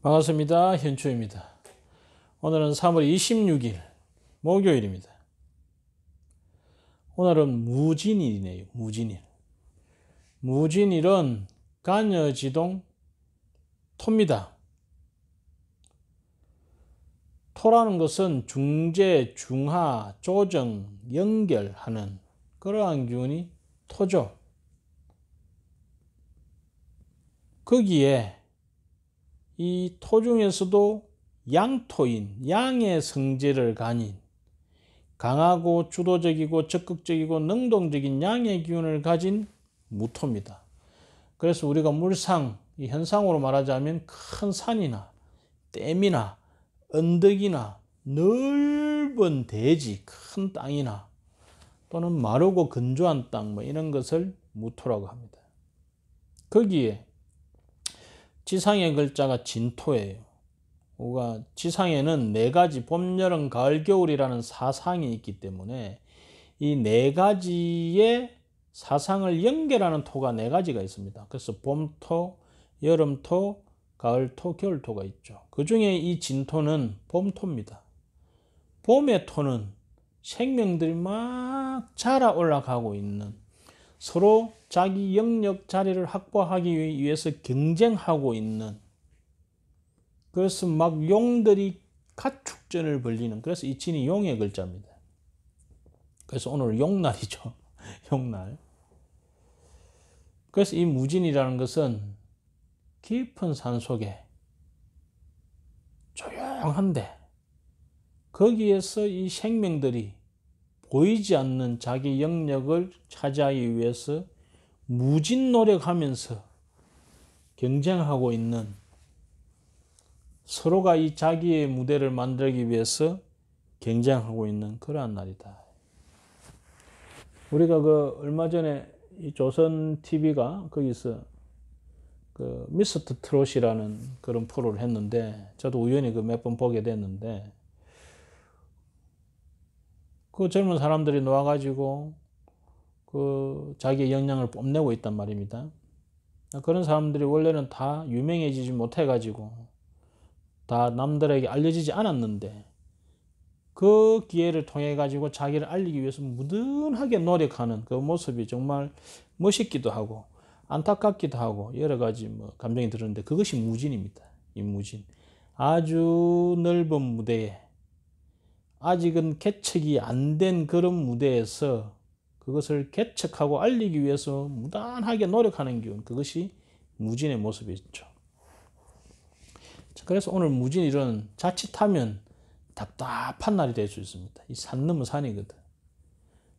반갑습니다. 현초입니다. 오늘은 3월 26일 목요일입니다. 오늘은 무진일이네요. 무진일. 무진일은 간여지동 토입니다. 토라는 것은 중재, 중하, 조정, 연결하는 그러한 기운이 토죠. 거기에 이 토 중에서도 양토인, 양의 성질을 가진 강하고 주도적이고 적극적이고 능동적인 양의 기운을 가진 무토입니다. 그래서 우리가 물상, 이 현상으로 말하자면 큰 산이나 댐이나 언덕이나 넓은 대지, 큰 땅이나 또는 마르고 건조한 땅 이런 것을 무토라고 합니다. 거기에 지상의 글자가 진토예요. 우리가 지상에는 네 가지 봄, 여름, 가을, 겨울이라는 사상이 있기 때문에 이 네 가지의 사상을 연결하는 토가 네 가지가 있습니다. 그래서 봄토, 여름토, 가을토, 겨울토가 있죠. 그 중에 이 진토는 봄토입니다. 봄의 토는 생명들이 막 자라 올라가고 있는, 서로 자기 영역 자리를 확보하기 위해서 경쟁하고 있는, 그래서 막 용들이 가축전을 벌리는, 그래서 이 진이 용의 글자입니다. 그래서 오늘 용날이죠. 용날. 그래서 이 무진이라는 것은 깊은 산 속에 조용한데 거기에서 이 생명들이 보이지 않는 자기 영역을 차지하기 위해서 무진 노력하면서 경쟁하고 있는, 서로가 이 자기의 무대를 만들기 위해서 경쟁하고 있는 그러한 날이다. 우리가 얼마 전에 이 조선 TV가 거기서 미스터 트롯이라는 그런 프로를 했는데, 저도 우연히 몇 번 보게 됐는데, 그 젊은 사람들이 나와가지고 자기의 역량을 뽐내고 있단 말입니다. 그런 사람들이 원래는 다 유명해지지 못해가지고 다 남들에게 알려지지 않았는데, 그 기회를 통해 가지고 자기를 알리기 위해서 무던하게 노력하는 그 모습이 정말 멋있기도 하고 안타깝기도 하고 여러 가지 감정이 들었는데, 그것이 무진입니다. 이 무진. 아주 넓은 무대에, 아직은 개척이 안 된 그런 무대에서 그것을 개척하고 알리기 위해서 무단하게 노력하는 기운, 그것이 무진의 모습이 있죠. 그래서 오늘 무진일은 자칫하면 답답한 날이 될 수 있습니다. 이 산 넘은 산이거든.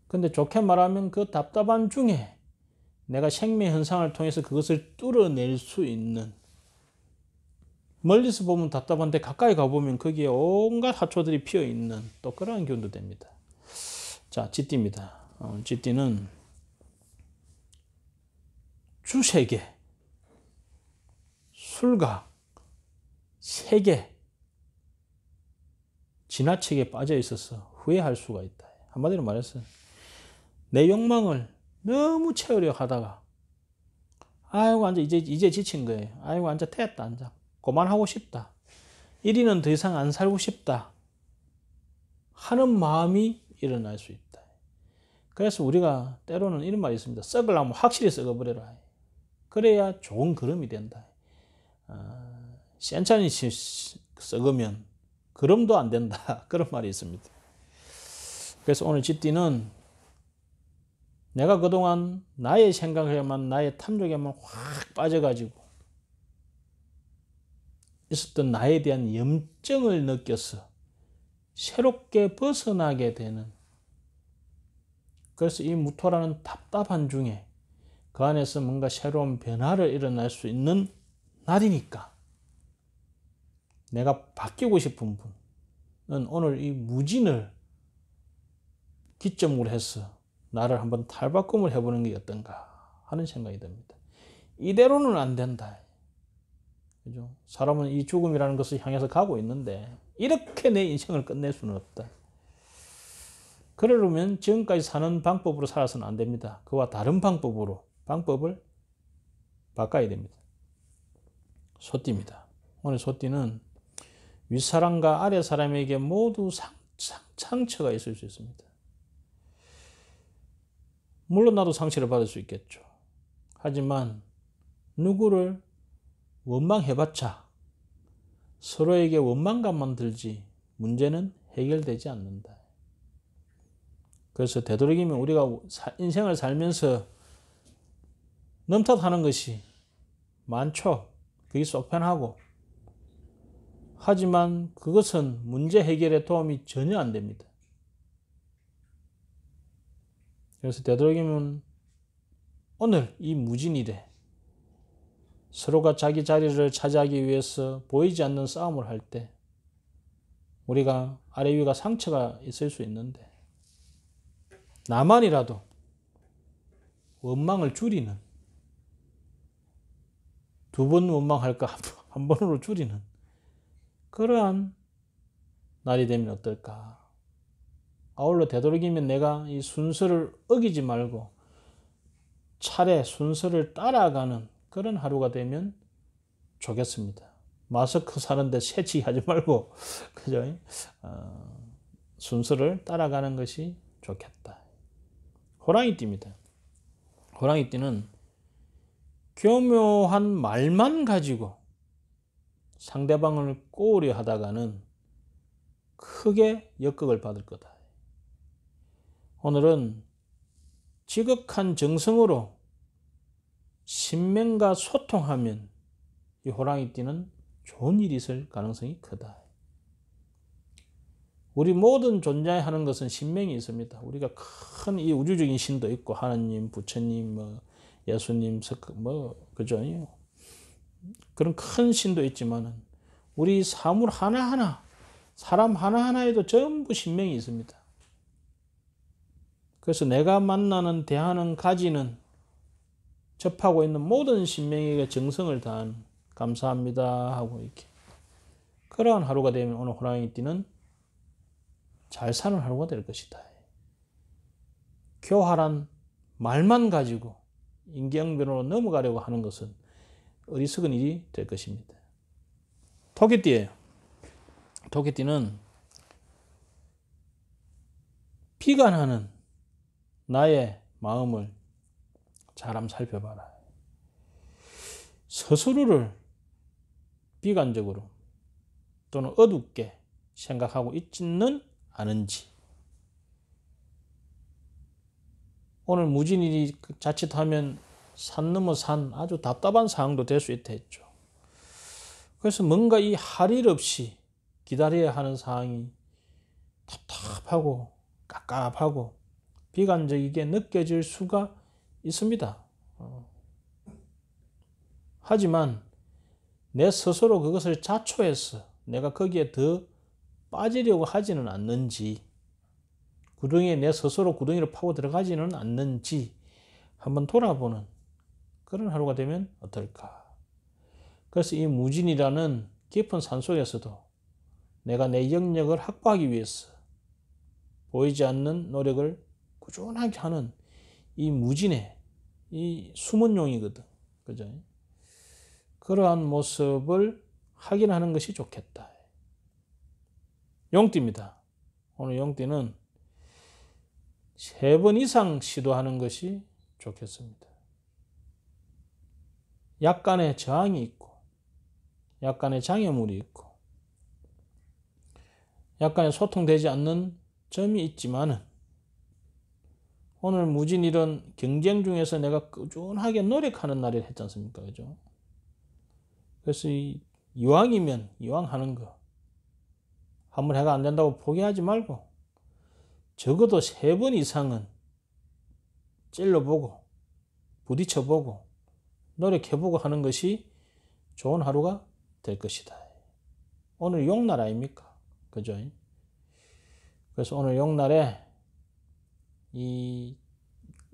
근데 좋게 말하면 그 답답한 중에 내가 생명 현상을 통해서 그것을 뚫어낼 수 있는, 멀리서 보면 답답한데 가까이 가보면 거기에 온갖 화초들이 피어 있는 또 그러한 기운도 됩니다. 자, 쥐띠입니다. 쥐띠는 주세계, 술각, 세계, 지나치게 빠져 있어서 후회할 수가 있다. 한마디로 말해서 내 욕망을 너무 채우려 하다가 아이고 앉아 이제 지친 거예요. 아이고 앉아 됐다, 앉아 그만하고 싶다, 1위는 더 이상 안 살고 싶다 하는 마음이 일어날 수 있다. 그래서 우리가 때로는 이런 말이 있습니다. 썩으려면 확실히 썩어버려라. 그래야 좋은 걸음이 된다. 센찬이 썩으면 걸음도 안 된다. 그런 말이 있습니다. 그래서 오늘 쥐띠는 내가 그동안 나의 생각에만, 나의 탐욕에만 확 빠져가지고 있었던 나에 대한 염증을 느껴서 새롭게 벗어나게 되는, 그래서 이 무토라는 답답한 중에 그 안에서 뭔가 새로운 변화를 일어날 수 있는 날이니까, 내가 바뀌고 싶은 분은 오늘 이 무진을 기점으로 해서 나를 한번 탈바꿈을 해보는 게 어떤가 하는 생각이 듭니다. 이대로는 안 된다. 그죠? 사람은 이 죽음이라는 것을 향해서 가고 있는데 이렇게 내 인생을 끝낼 수는 없다. 그러려면 지금까지 사는 방법으로 살아서는 안 됩니다. 그와 다른 방법을 바꿔야 됩니다. 소띠입니다. 오늘 소띠는 윗사람과 아랫사람에게 모두 상처가 있을 수 있습니다. 물론 나도 상처를 받을 수 있겠죠. 하지만 누구를 원망해봤자 서로에게 원망감만 들지 문제는 해결되지 않는다. 그래서 되도록이면 우리가 인생을 살면서 넘탓하는 것이 많죠. 그게 속 편하고. 하지만 그것은 문제 해결에 도움이 전혀 안 됩니다. 그래서 되도록이면 오늘 이 무진일에 서로가 자기 자리를 차지하기 위해서 보이지 않는 싸움을 할 때 우리가 아래 위가 상처가 있을 수 있는데 나만이라도 원망을 줄이는, 2번 원망할까 한 번으로 줄이는 그러한 날이 되면 어떨까. 아울러 되도록이면 내가 이 순서를 어기지 말고 차례 순서를 따라가는 그런 하루가 되면 좋겠습니다. 마스크 사는데 새치기 하지 말고 그죠? 순서를 따라가는 것이 좋겠다. 호랑이띠입니다. 호랑이띠는 교묘한 말만 가지고 상대방을 꼬으려 하다가는 크게 역극을 받을 거다. 오늘은 지극한 정성으로 신명과 소통하면 이 호랑이띠는 좋은 일이 있을 가능성이 크다. 우리 모든 존재하는 것은 신명이 있습니다. 우리가 큰 이 우주적인 신도 있고 하나님, 부처님, 예수님, 그죠? 그런 큰 신도 있지만은 우리 사물 하나하나, 사람 하나하나에도 전부 신명이 있습니다. 그래서 내가 만나는, 대하는, 가지는, 접하고 있는 모든 신명에게 정성을 다하는 감사합니다 하고 이렇게 그러한 하루가 되면 오늘 호랑이띠는 잘 사는 하루가 될 것이다. 교활한 말만 가지고 인경변으로 넘어가려고 하는 것은 어리석은 일이 될 것입니다. 토끼띠예요. 토끼띠는 비관하는 나의 마음을 잘 한번 살펴봐라. 스스로를 비관적으로 또는 어둡게 생각하고 있지는 않은지. 오늘 무진일이 자칫하면 산 넘어 산 아주 답답한 상황도 될 수 있다 했죠. 그래서 뭔가 이 할 일 없이 기다려야 하는 상황이 답답하고 깝깝하고 비관적이게 느껴질 수가 있습니다. 하지만 내 스스로 그것을 자초해서 내가 거기에 더 빠지려고 하지는 않는지, 구덩이에 내 스스로 구덩이를 파고 들어가지는 않는지 한번 돌아보는 그런 하루가 되면 어떨까. 그래서 이 무진이라는 깊은 산속에서도 내가 내 영역을 확보하기 위해서 보이지 않는 노력을 꾸준하게 하는 이 무진의 이 숨은 용이거든. 그죠? 그러한 모습을 확인하는 것이 좋겠다. 용띠입니다. 오늘 용띠는 3번 이상 시도하는 것이 좋겠습니다. 약간의 저항이 있고 약간의 장애물이 있고 약간의 소통되지 않는 점이 있지만은 오늘 무진일은 경쟁 중에서 내가 꾸준하게 노력하는 날이 했지 않습니까? 그죠? 그래서 이왕이면 이왕 하는 거 한번 해가 안 된다고 포기하지 말고 적어도 3번 이상은 찔러보고 부딪혀보고 노력해보고 하는 것이 좋은 하루가 될 것이다. 오늘 용날 아닙니까? 그죠? 그래서 오늘 용날에 이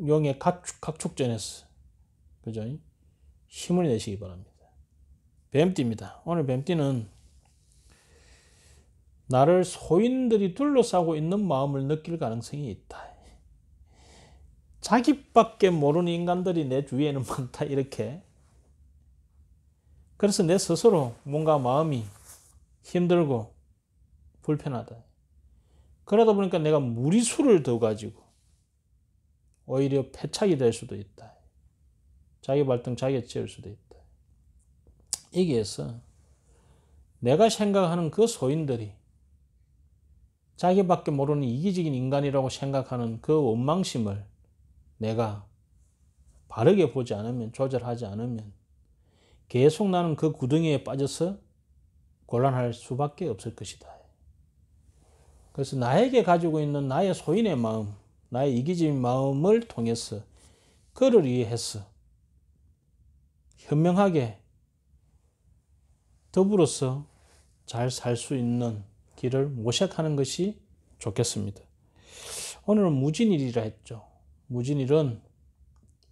용의 각축전에서 그죠? 힘을 내시기 바랍니다. 뱀띠입니다. 오늘 뱀띠는 나를 소인들이 둘러싸고 있는 마음을 느낄 가능성이 있다. 자기밖에 모르는 인간들이 내 주위에는 많다. 이렇게 그래서 내 스스로 뭔가 마음이 힘들고 불편하다. 그러다 보니까 내가 무리수를 더 가지고 오히려 패착이 될 수도 있다. 자기 발등 자기가 찌을 수도 있다. 여기에서 내가 생각하는 그 소인들이 자기밖에 모르는 이기적인 인간이라고 생각하는 그 원망심을 내가 바르게 보지 않으면, 조절하지 않으면 계속 나는 그 구덩이에 빠져서 곤란할 수밖에 없을 것이다. 그래서 나에게 가지고 있는 나의 소인의 마음, 나의 이기적인 마음을 통해서 그를 이해해서 현명하게 더불어서 잘 살 수 있는 길을 모색하는 것이 좋겠습니다. 오늘은 무진일이라 했죠. 무진일은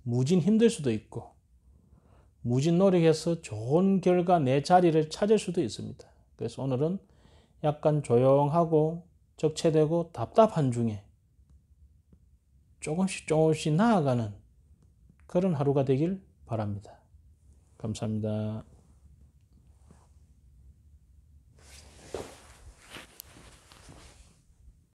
무진 힘들 수도 있고 무진 노력해서 좋은 결과 내 자리를 찾을 수도 있습니다. 그래서 오늘은 약간 조용하고 적체되고 답답한 중에 조금씩 조금씩 나아가는 그런 하루가 되길 바랍니다. 감사합니다.